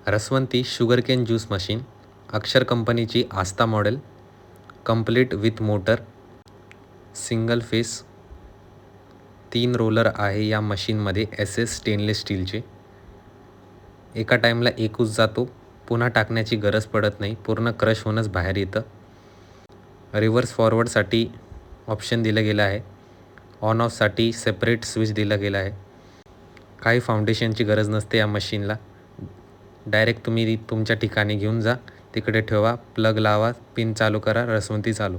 रसवंती sugarcane juice machine, Akshar कंपनीची Aastha model, complete with motor, single phase, 3 roller आहे या मशीनमध्ये SS स्टेनलेस स्टीलचे. एका टाईमला एकूच जातो, पुन्हा टाकण्याची गरज पडत नाही, पूर्ण क्रश होऊनच बाहेर येतं. रिव्हर्स फॉरवर्डसाठी ऑप्शन दिलं गेलं आहे. ऑन ऑफसाठी सेपरेट स्विच दिला गेला आहे. काही फाउंडेशनची गरज नसते या मशीनला. डायरेक्ट तुम्ही तुमच्या ठिकाणी घेऊन जा, तिकडे ठेवा, प्लग लावा, पिन चालू करा, रसवंती चालू.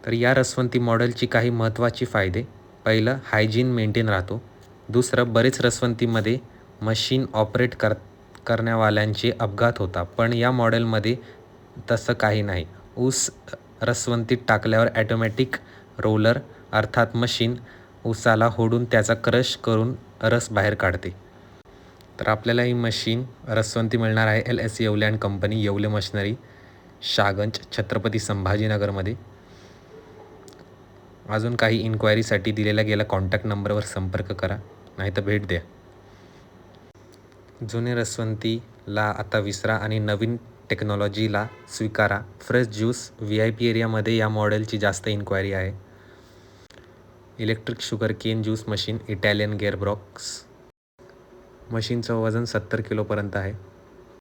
तर या रसवंती मॉडेलची काही महत्त्वाची फायदे. पहिलं, हायजीन मेंटेन राहतो. दुसरं, बरेच रसवंतीमध्ये मशीन ऑपरेट करण्यावाल्यांचे अपघात होतात, पण या मॉडेलमध्ये तसं काही नाही. ऊस रसवंतीत टाकल्यावर ॲटोमॅटिक रोलर अर्थात मशीन ऊसाला ओढून त्याचा क्रश करून रस बाहेर काढते. तर आपल्याला ही मशीन रसवंती मिळणार आहे LS Yewale and company, Yewale machinery, Shahganj, Chhatrapati संभाजीनगरमध्ये. अजून काही इन्क्वायरीसाठी दिलेल्या गेल्या कॉन्टॅक्ट नंबरवर संपर्क करा, नाहीतर भेट द्या. जुने रसवंतीला आता विसरा आणि नवीन टेक्नॉलॉजीला स्वीकारा. फ्रेश ज्यूस VIP एरियामध्ये या मॉडेलची जास्त इन्क्वायरी आहे. Electric sugarcane juice machine, Italian gearbox. मशीनचं वजन 70 किलोपर्यंत आहे.